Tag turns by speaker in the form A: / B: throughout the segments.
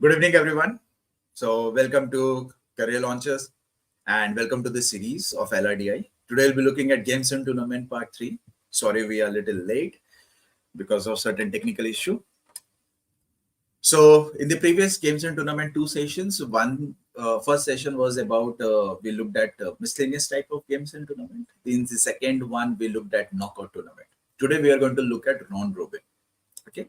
A: Good evening, everyone. So, welcome to Career Launches and welcome to the series of LRDI. Today, we'll be looking at Games and Tournament Part 3. Sorry, we are a little late because of certain technical issue. So, in the previous Games and Tournament 2 sessions, first session was about we looked at miscellaneous type of games and tournament. In the second one, we looked at knockout tournament. Today, we are going to look at round robin. Okay.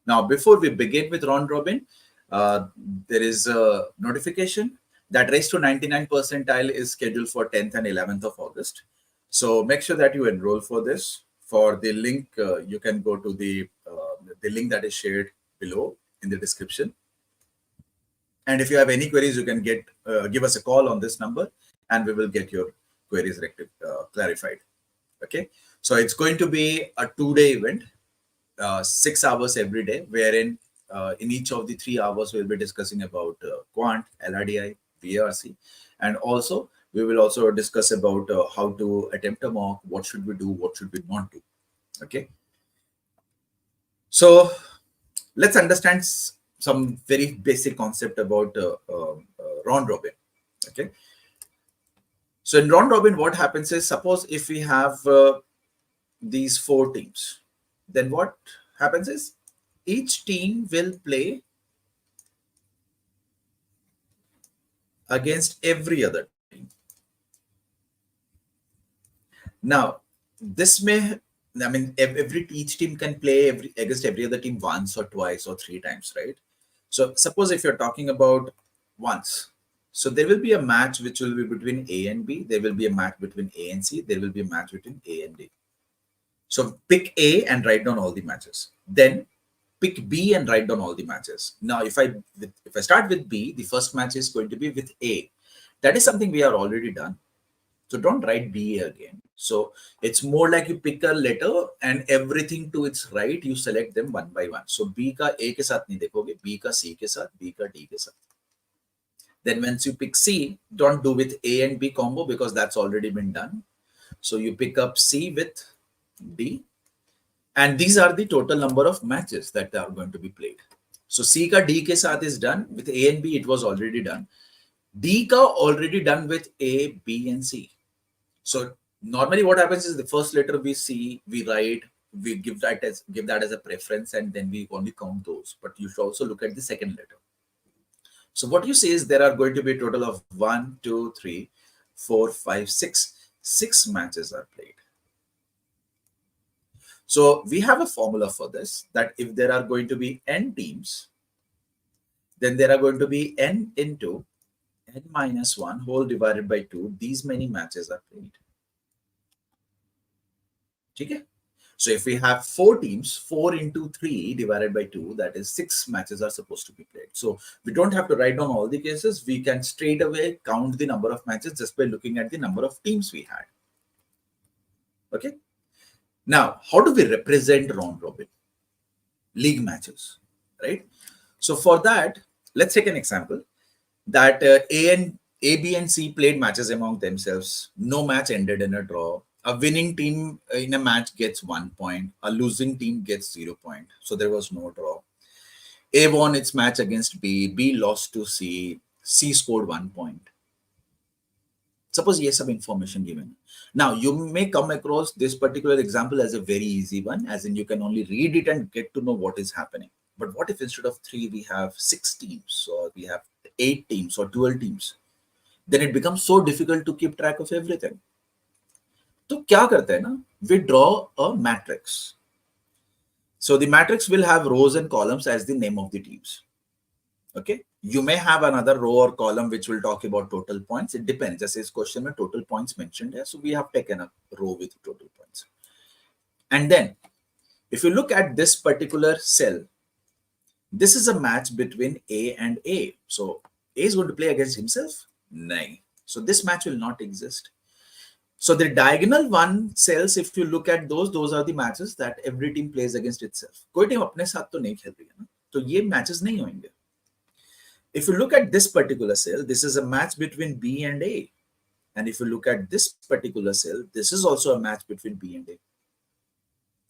A: Now, before we begin with round robin, there is a notification that Race to 99 percentile is scheduled for 10th and 11th of August. So make sure that you enroll for this. For the link, you can go to the link that is shared below in the description. And if you have any queries, you can give us a call on this number, and we will get your queries clarified. Okay. So it's going to be a 2-day event. 6 hours every day, wherein in each of the 3 hours we'll be discussing about quant, LRDI, VRC, and also we will also discuss about how to attempt a mock, what should we do, what should we not do. Okay. So let's understand some very basic concept about round robin. Okay. So in round robin, what happens is, suppose if we have these 4 teams, then what happens is each team will play against every other team. Now, this may, each team can play against every other team once or twice or 3 times, right? So suppose if you're talking about once, so there will be a match which will be between A and B. There will be a match between A and C. There will be a match between A and D. So pick A and write down all the matches. Then pick B and write down all the matches. Now, if I start with B, the first match is going to be with A. That is something we are already done. So don't write B again. So it's more like you pick a letter and everything to its right, you select them one by one. So B ka A ke sath nahi dekhoge, B ka C ke sath, B ka D ke sath. Then once you pick C, don't do with A and B combo because that's already been done. So you pick up C with D, and these are the total number of matches that are going to be played. So C ka D ke sath is done. With A and B, it was already done. D ka already done with A, B, and C. So normally what happens is the first letter we see, we write, we give that as a preference, and then we only count those. But you should also look at the second letter. So what you say is there are going to be a total of 1, 2, 3, 4, 5, 6. 6 matches are played. So we have a formula for this, that if there are going to be n teams, then there are going to be n into n minus 1 whole divided by 2. These many matches are played. Okay? So if we have 4 teams, 4 into 3 divided by 2, that is 6 matches are supposed to be played. So we don't have to write down all the cases. We can straight away count the number of matches just by looking at the number of teams we had. Okay? Now, how do we represent round robin? League matches, right? So for that, let's take an example that A, B, and C played matches among themselves. No match ended in a draw. A winning team in a match gets 1 point. A losing team gets 0 point. So there was no draw. A won its match against B. B lost to C. C scored 1 point. Suppose yes, some information given. Now, you may come across this particular example as a very easy one, as in you can only read it and get to know what is happening. But what if instead of 3, we have 6 teams, or we have 8 teams, or 12 teams? Then it becomes so difficult to keep track of everything. So, क्या करते हैं ना? We draw a matrix. So the matrix will have rows and columns as the name of the teams. Okay. You may have another row or column which will talk about total points. It depends. Just as question में total points mentioned here. So we have taken a row with total points. And then if you look at this particular cell, this is a match between A and A. So A is going to play against himself? No. So this match will not exist. So the diagonal one cells, if you look at those are the matches that every team plays against itself. कोई team अपने साथ तो नहीं खेल रही है ना, तो ये matches नहीं होंगे. If you look at this particular cell, this is a match between B and A. And if you look at this particular cell, this is also a match between B and A.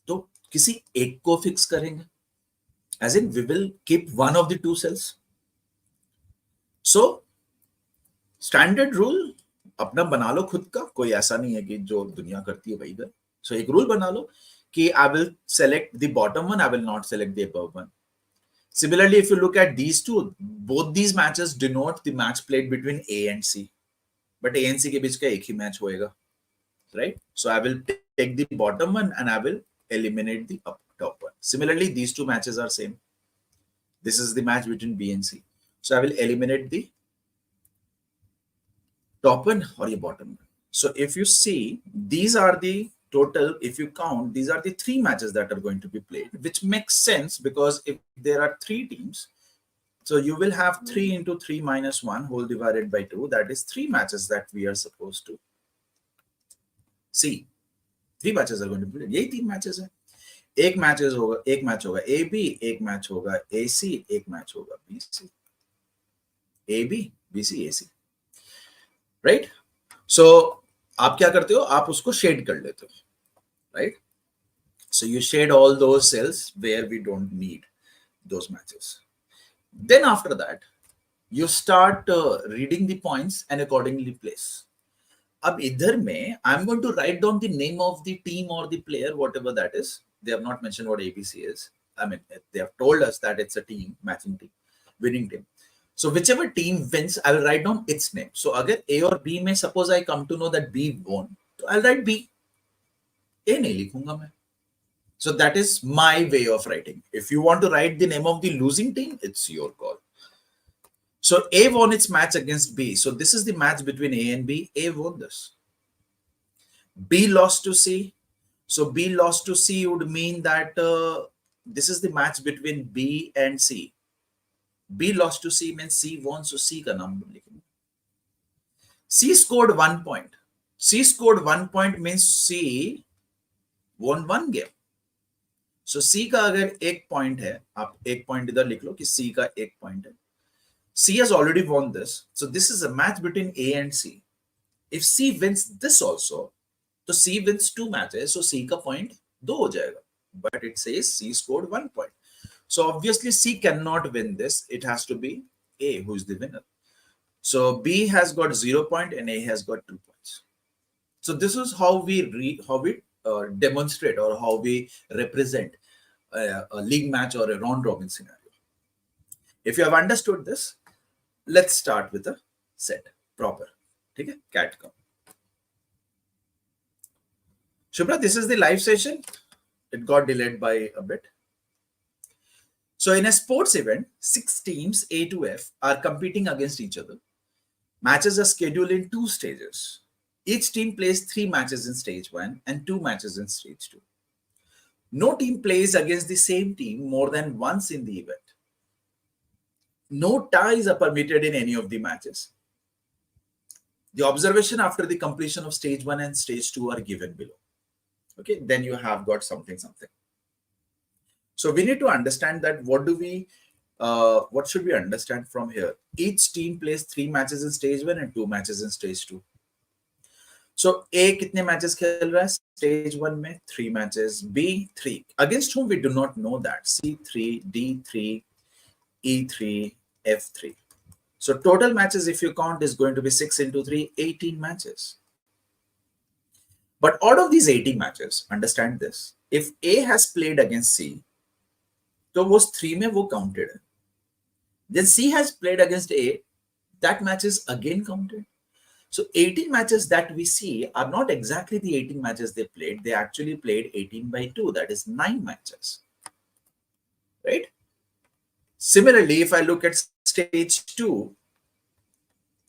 A: तो किसी एक को fix करेंगे. As in, we will keep one of the 2 cells. So standard rule अपना बना लो खुद का, कोई ऐसा नहीं है कि जो दुनिया करती है वही कर। सो एक रूल बना लो कि I will select the bottom one, I will not select the above one. Similarly, if you look at these two, both these matches denote the match played between A and C. But A and C के बीच का एक ही match होएगा, right? So I will take the bottom one and I will eliminate the top one. Similarly, these two matches are same. This is the match between B and C. So I will eliminate the top one or your bottom one. So if you see, these are the total, if you count, these are the three matches that are going to be played, which makes sense because if there are three teams, so you will have 3 into 3 minus 1 whole divided by 2. That is three matches that we are supposed to see. Three matches are going to be played. यही तीन matches है. एक match होगा A B, एक match होगा ए सी, एक match होगा B C. A B B C A C, right. So आप क्या करते हो, आप उसको शेड कर लेते हो, right. So you shade all those cells where we don't need those matches. Then after that, you start reading the points and accordingly place. अब इधर में I'm going to write down the name of the team or the player, whatever that is. They have not mentioned what ABC is. I mean, they have told us that it's a team, matching team, winning team. So whichever team wins, I will write down its name. So अगर A और B में suppose I come to know that B won, तो I'll write B. A नहीं लिखूंगा मैं. So that is my way of writing. If you want to write the name of the losing team, it's your call. So A won its match against B. So this is the match between A and B. A won this. B lost to C. So B lost to C would mean that this is the match between B and C. B lost to C means C won. So C का नाम लिखेंगे. C scored 1 point. C scored 1 point means C won one game. सो C का अगर एक point है, आप एक point इधर लिख लो कि सी का एक पॉइंट है. C has already won this, so this is a match between A and C. If C wins this also, तो C wins two matches, so C का पॉइंट 2 हो जाएगा. But it says C scored 1 point. So obviously C can not win this, it has to be A who is the winner. So B has got 0 point and A has got 2 points. So this is how we demonstrate or how we represent a league match or a round robin scenario. If you have understood this, let's start with a set proper. Okay, cat come. Shubhra, this is the live session. It got delayed by a bit. So in a sports event, 6 teams A to F are competing against each other. Matches are scheduled in 2 stages. Each team plays 3 matches in stage 1 and 2 matches in stage 2. No team plays against the same team more than once in the event. No ties are permitted in any of the matches. The observation after the completion of stage 1 and stage 2 are given below. Okay, then you have got something. So we need to understand that what should we understand from here? Each team plays 3 matches in stage 1 and 2 matches in stage 2. So A कितने matches खेल रहा है stage 1 में? 3 matches. B 3. Against whom we do not know that. C 3, D 3, E 3, F 3. So total matches, if you count, is going to be 6 into 3, 18 matches. But out of these 18 matches, understand this, if A has played against C, तो वो 3 में वो counted है. Then C has played against A, that match is again counted. So 18 matches that we see are not exactly the 18 matches they played. They actually played 18 by 2. That is 9 matches. Right? Similarly, if I look at stage 2,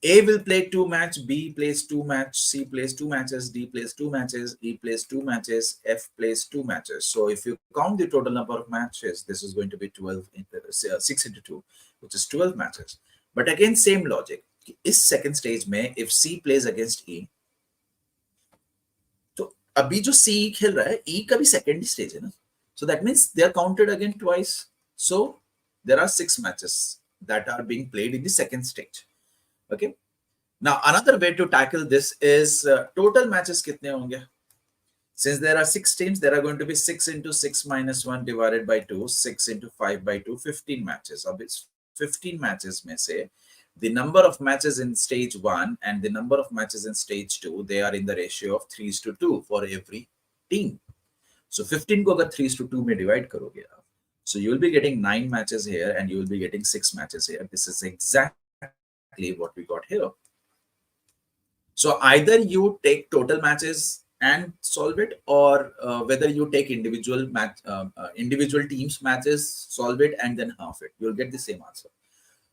A: A will play 2 matches, B plays 2 matches, C plays 2 matches, D plays 2 matches, E plays 2 matches, F plays 2 matches. So if you count the total number of matches, this is going to be 6 into 2, which is 12 matches. But again, same logic. इस second stage में if C pledge against ई, तो अभी जो सी खेल रहा है ई का भी सेकेंड स्टेज है ना, so that means they are counted again twice. So there are 6 matches that are being played in the second stage. Okay, now another way to tackle this is total matches कितने होंगे. Since there are 6 teams, there are going to be 6 into 6 minus 1 divided by 2, 6 into 5 by 2, 15 matches. अब इस 15 matches में से the number of matches in stage 1 and the number of matches in stage 2, they are in the ratio of 3:2 for every team. So 15 को अगर 3:2 में divide करोगे आप, so you will be getting 9 matches here and you will be getting 6 matches here. This is exactly what we got here. So either you take total matches and solve it, or whether you take individual individual teams matches, solve it, and then half it, you'll get the same answer.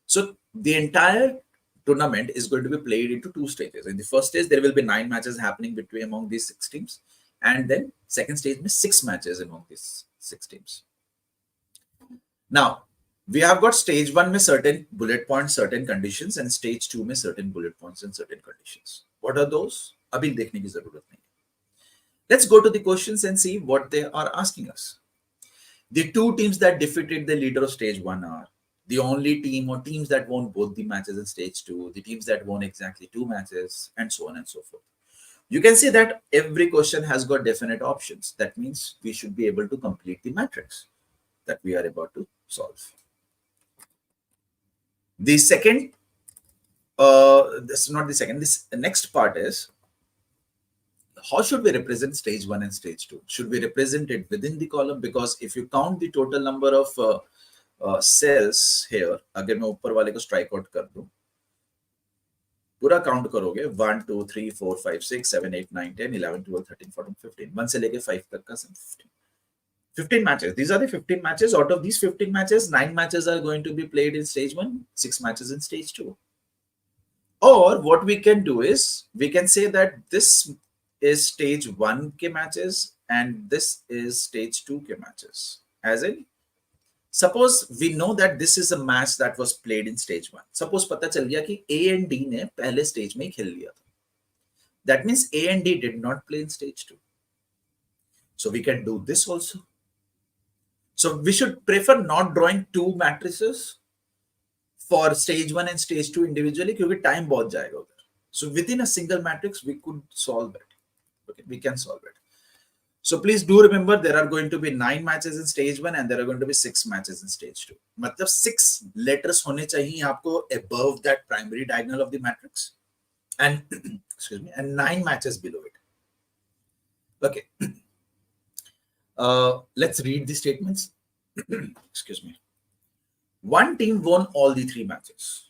A: So the entire tournament is going to be played into 2 stages. In the first stage, there will be 9 matches happening between among these 6 teams, and then second stage means 6 matches among these 6 teams. Now we have got stage 1 में certain bullet points, certain conditions, and stage 2 में certain bullet points and certain conditions. What are those? अभी देखने की जरूरत नहीं. Let's go to the questions and see what they are asking us. The 2 teams that defeated the leader of stage 1 are the only team or teams that won both the matches in stage 2, the teams that won exactly 2 matches, and so on and so forth. You can see that every question has got definite options. That means we should be able to complete the matrix that we are about to solve. The second, this is not the second, the next part is, how should we represent stage 1 and stage 2? Should we represent it within the column? Because if you count the total number of cells here, अगर मैं ऊपर वाले को strike out कर दूं, पूरा count करोगे 1 2 3 4 5 6 7 8 9 10 11 12 13 14 15 1 से लेके 5 तक का 15 matches. These are the 15 matches. Out of these 15 matches, 9 matches are going to be played in stage 1, 6 matches in stage 2. Or what we can do is, we can say that this is stage 1 के matches and this is stage 2 के matches. As in, suppose we know that this is a match that was played in stage 1. Suppose पता चल गया कि A and D ने पहले stage में खेल लिया था. That means A and D did not play in stage 2. So we can do this also. So we should prefer not drawing 2 matrices for stage 1 and stage 2 individually, क्योंकि time बहुत जाएगा उधर. So within a single matrix, we could solve it. Okay, we can solve it. So please do remember, there are going to be 9 matches in stage 1 and there are going to be 6 matches in stage 2. मतलब 6 letters होने चाहिए आपको above that primary diagonal of the matrix, and excuse me, and 9 matches below it. Okay. Let's read the statements. Excuse me. One team won all the 3 matches.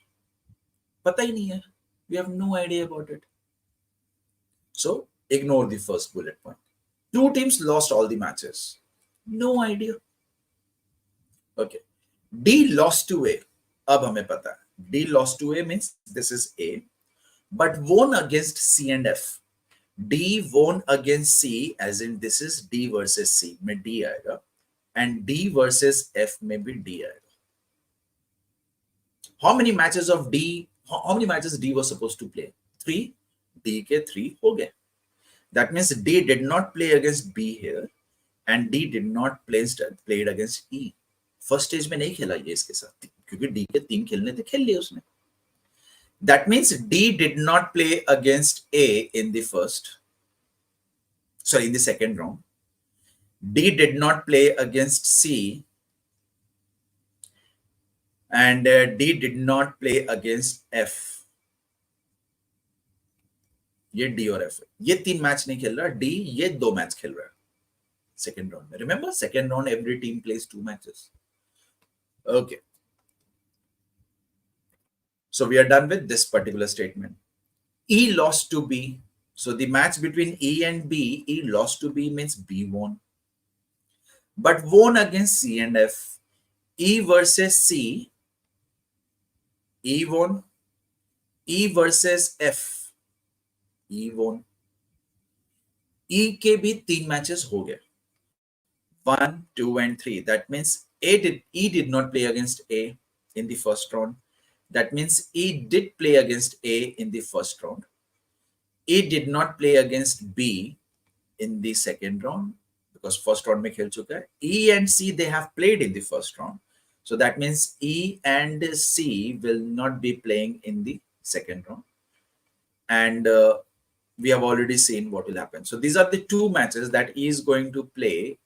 A: पता ही नहीं है. We have no idea about it. So ignore the first bullet point. 2 teams lost all the matches. No idea. Okay. D lost to A. अब हमें पता है. D lost to A means this is A, but won against C and F. D won against C, as in this is D versus C. में D आएगा, and D versus F में भी D आएगा. How many matches of D? How many matches D was supposed to play? 3. D के 3 हो गए. That means D did not play against B here, and D did not played against E. First stage में नहीं खेला ये इसके साथ, क्योंकि D के 3 खेलने थे, खेल लिए उसने. That means D did not play against A in the in the second round. D did not play against C, and D did not play against F. ये D और F, ये 3 मैच नहीं खेल रहा. D ये 2 match खेल रहा है second round में. Remember, second round every team plays 2 matches. Okay. So we are done with this particular statement. E lost to B. So the match between E and B, E lost to B means B won. But won against C and F. E versus C, E won. E versus F, E won. E के भी 3 matches हो गए. 1, 2 and 3. That means E did not play against A in the first round. That means E did play against A in the first round. E did not play against B in the second round, because first round में खेल चुका है. E and C, they have played in the first round. So that means E and C will not be playing in the second round. And we have already seen what will happen. So these are the 2 matches that E is going to play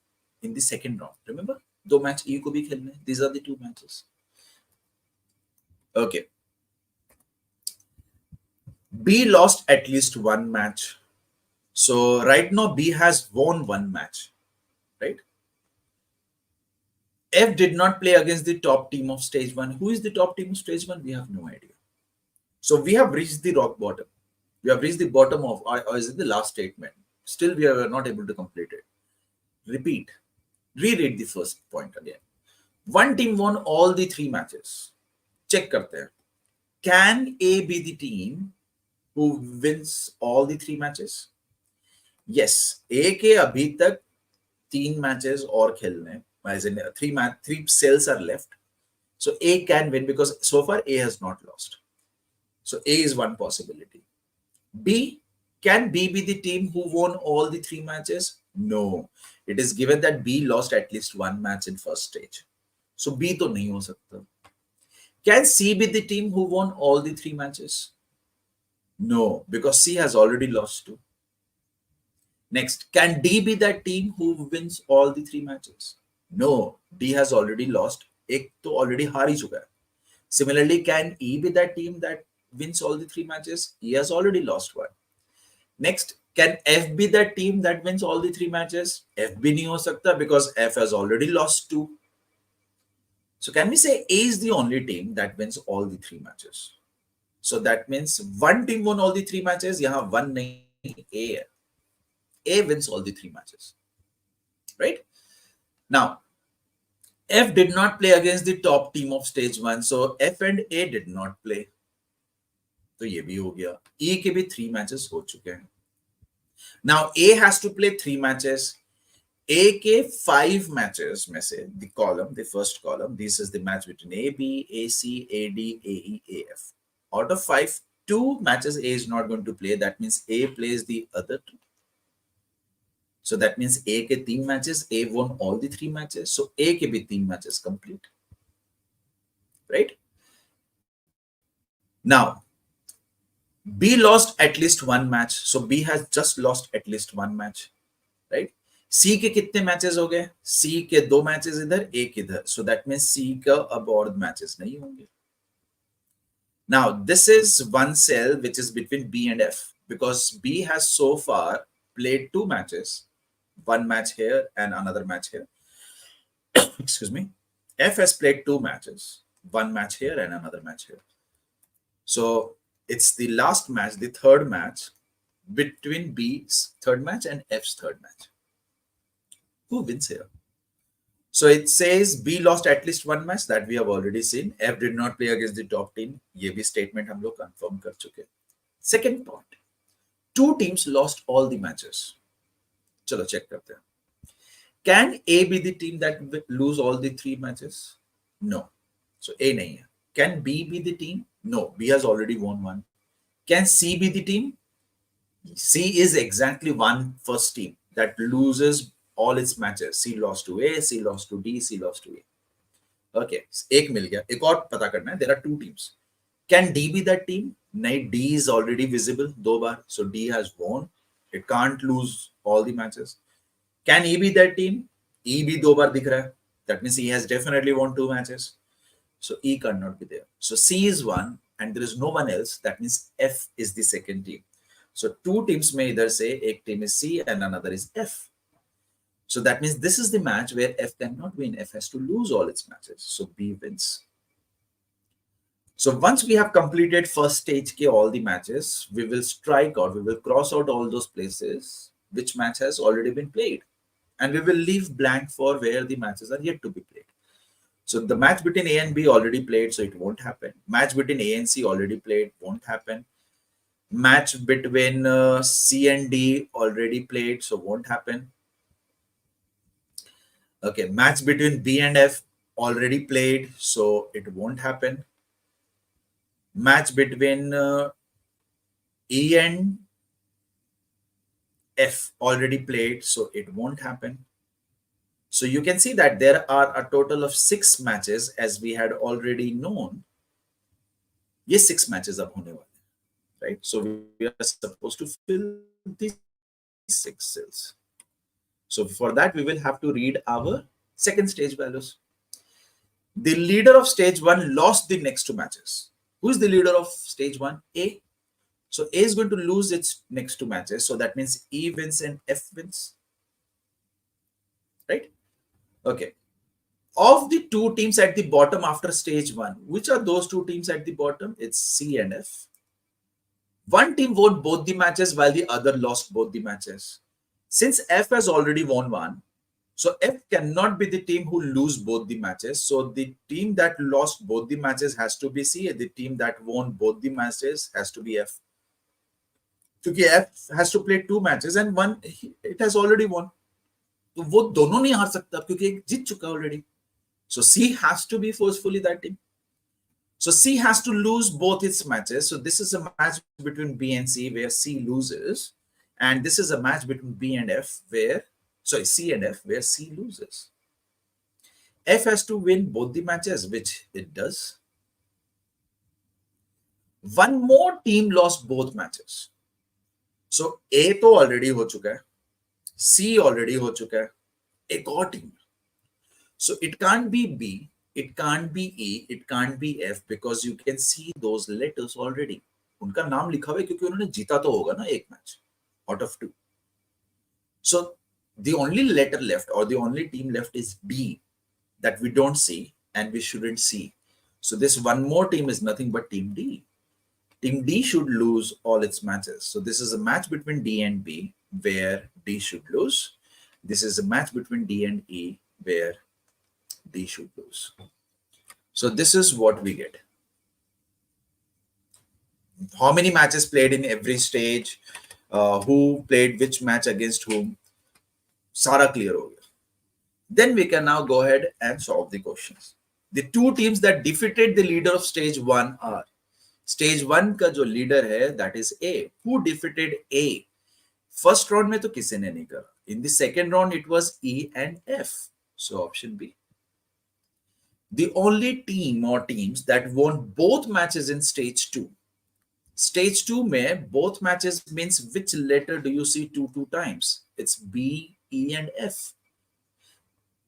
A: in the second round. Remember, 2 match E को भी खेलने. These are the 2 matches. Okay. B lost at least one match. So right now B has won one match, right? F did not play against the top team of stage one. Who is the top team of stage one? We have no idea. So we have reached the rock bottom. We have reached the bottom of, or is it the last statement? Still, we are not able to complete it. Repeat. Reread the first point again. One team won all the three matches. Check karte hain. Can A be the team who wins all the three matches? Yes. A के अभी तक तीन matches और खेलने, as in three cells are left. So A can win because so far A has not lost. So A is one possibility. B, can B be the team who won all the three matches? No. It is given that B lost at least one match in first stage. So B तो नहीं हो सकता. Can C be the team who won all the three matches? No, because C has already lost two. Next, can D be that team who wins all the three matches? No, D has already lost. एक तो already हार ही चुका है. Similarly, can E be that team that wins all the three matches? E has already lost one. Next, can F be that team that wins all the three matches? F भी नहीं हो सकता because F has already lost two. So can we say A is the only team that wins all the three matches? So that means one team won all the three matches. यहाँ one नहीं, A है. A wins all the three matches, right? Now, F did not play against the top team of stage one, so F and A did not play. तो ये भी हो गया. E के भी three matches हो चुके हैं. Now A has to play three matches. A के 5 matches में से the first column, this is the match between AB, AC, AD, AE, AF. Out of 5, 2 matches A is not going to play. That means A plays the other 2. So that means A के 3 matches, A won all the 3 matches. So A के भी 3 matches complete. Right? Now, B lost at least one match. So B has just lost at least one match. Right? C के कितने matches हो गए? C के 2 matches इधर, A किधर. So that means C का अब और मैचेस नहीं होंगे. Now, this is one cell which is between B and F because B has so far played 2 matches, one match here and another match here. Excuse me. F has played 2 matches, one match here and another match here. So it's the last match, the third match between B's third match and F's third match. Who wins here? So it says B lost at least one match, that we have already seen. F did not play against the top team. ये भी statement हम लोग confirm कर चुके. Second point, 2 teams lost all the matches. चलो check करते हैं. Can A be the team that lose all the 3 matches? No. So A नहीं है. Can B be the team? No. B has already won one. Can C be the team? C is exactly one first team that loses all its matches. C lost to A, C lost to D, C lost to A. Okay, एक मिल गया. एक और पता करना है. There are 2 teams. Can D be that team? नहीं, D is already visible 2 bar. So D has won. It can't lose all the matches. Can E be that team? E भी 2 बार दिख रहा है. That means E has definitely won 2 matches. So E cannot be there. So C is 1 and there is no one else. That means F is the second team. So 2 teams may either say एक team is C and another is F. So that means this is the match where F cannot win. F has to lose all its matches. So B wins. So once we have completed first stage ke all the matches, we will strike out, we will cross out all those places which match has already been played. And we will leave blank for where the matches are yet to be played. So the match between A and B already played, so it won't happen. Match between A and C already played, won't happen. Match between C and D already played, so won't happen. Okay, match between B and F already played, so it won't happen. Match between E and F already played, so it won't happen. So you can see that there are a total of 6 matches as we had already known. Yes, 6 matches अब होने वाले, right? So we are supposed to fill these 6 cells. So for that, we will have to read our second stage values. The leader of stage 1 lost the next 2 matches. Who is the leader of stage 1? A. So A is going to lose its next two matches. So that means E wins and F wins, right? Okay. Of the two teams at the bottom after stage one, which are those two teams at the bottom? It's C and F. One team won both the matches while the other lost both the matches. Since F has already won one, so F cannot be the team who lose both the matches. So the team that lost both the matches has to be C, and the team that won both the matches has to be F. क्योंकि F has to play two matches and one it has already won. तो वो दोनों नहीं हार सकता क्योंकि एक जीत चुका already. So C has to be forcefully that team. So C has to lose both its matches. So this is a match between B and C where C loses, and this is a match between B and F where, sorry, C and F where C loses. F has to win both the matches, which it does. One more team lost both matches. So A तो already हो चुका है, C already हो चुका है, एक और team. So it can't be B, it can't be E, it can't be F because you can see those letters already. उनका नाम लिखा हुआ है क्योंकि उन्होंने जीता तो होगा ना एक match out of two. So the only letter left or the only team left is D that we don't see and we shouldn't see. So this one more team is nothing but team D. Team D should lose all its matches. So this is a match between D and B where D should lose. This is a match between D and E where D should lose. So this is what we get. How many matches played in every stage? Who played which match against whom? Sara clear ho gaya. Then we can now go ahead and solve the questions. The two teams that defeated the leader of stage 1 are Stage 1 का जो leader है, that is A. Who defeated A? First round में तो किसी ने नहीं करा. In the second round, it was E and F. So option B. The only team or teams that won both matches in stage 2. Stage 2 में both matches means which letter do you see two times? It's B, E and F.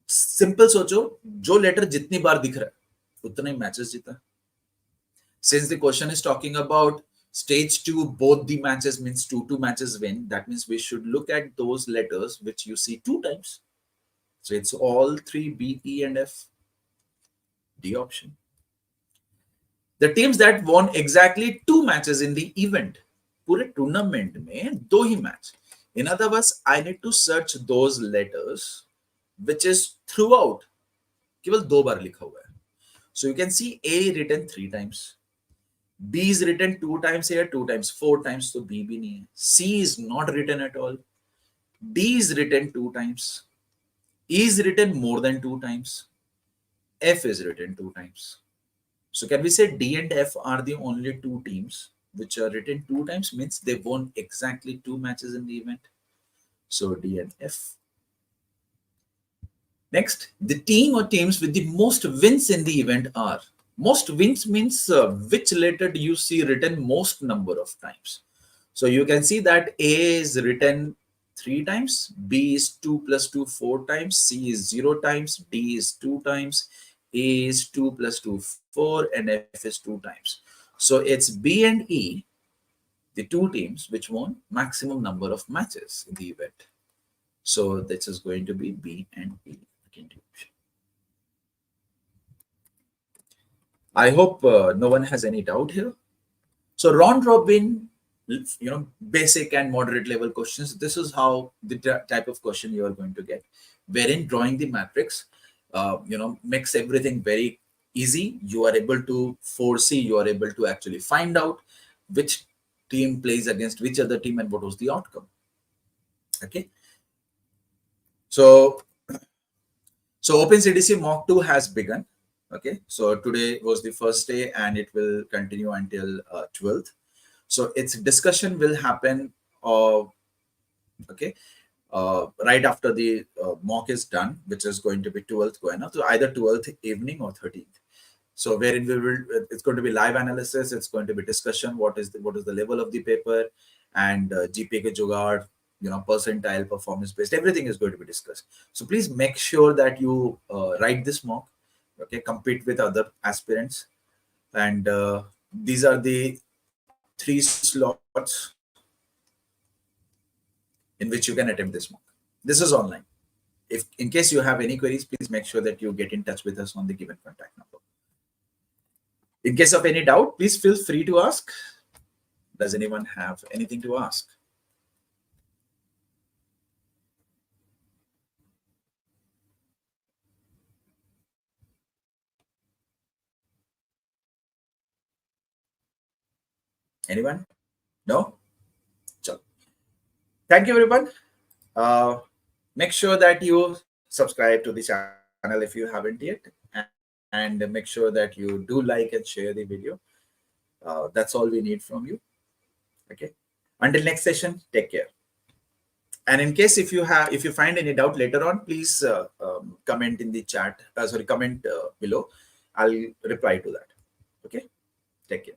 A: Simple सोचो, जो letter जितनी बार दिख रहा है उतना ही matches जीता. Since the question is talking about stage 2, both the matches means two matches win. That means we should look at those letters which you see two times. So it's all three, B, E, and F. D option. The teams that won exactly two matches in the event. पूरे tournament में दो ही match. In other words, I need to search those letters which is throughout. केवल दो बार लिखा हुआ है. So you can see A written 3 times. B is written 2 times here, 2 times, 4 times, so B bhi nahi hai. C is not written at all. D is written 2 times. E is written more than 2 times. F is written 2 times. So can we say D and F are the only two teams which are written 2 times, means they won exactly 2 matches in the event. So D and F. Next, the team or teams with the most wins in the event are. Most wins means which letter do you see written most number of times? So you can see that A is written 3 times, B is 2 plus 2 4 times, C is 0 times, D is 2 times, A is 2 plus 2 4, and F is 2 times. So it's B and E, the two teams which won maximum number of matches in the event. So this is going to be B and E. I hope no one has any doubt here. So round robin, basic and moderate level questions. This is how the type of question you are going to get, wherein drawing the matrix, makes everything very easy. You are able to foresee, you are able to actually find out which team plays against which other team and what was the outcome. Okay. So OpenCDC Mock 2 has begun. Okay, so today was the first day and it will continue until 12th. So its discussion will happen, right after the mock is done, which is going to be 12th going on. So either 12th evening or 13th. So wherein it's going to be live analysis. It's going to be discussion. What is the level of the paper, and GPA ke jugaad, percentile, performance based. Everything is going to be discussed. So please make sure that you write this mock. Okay, compete with other aspirants, and these are the 3 slots in which you can attempt this mock. This is online. If in case you have any queries, please make sure that you get in touch with us on the given contact number. In case of any doubt, please feel free to ask. Does anyone have anything to ask? Anyone? No? So, thank you, everyone. Make sure that you subscribe to the channel if you haven't yet, and make sure that you do like and share the video. That's all we need from you. Okay. Until next session, take care. And in case if you find any doubt later on, please comment in the chat. Comment below. I'll reply to that. Okay. Take care.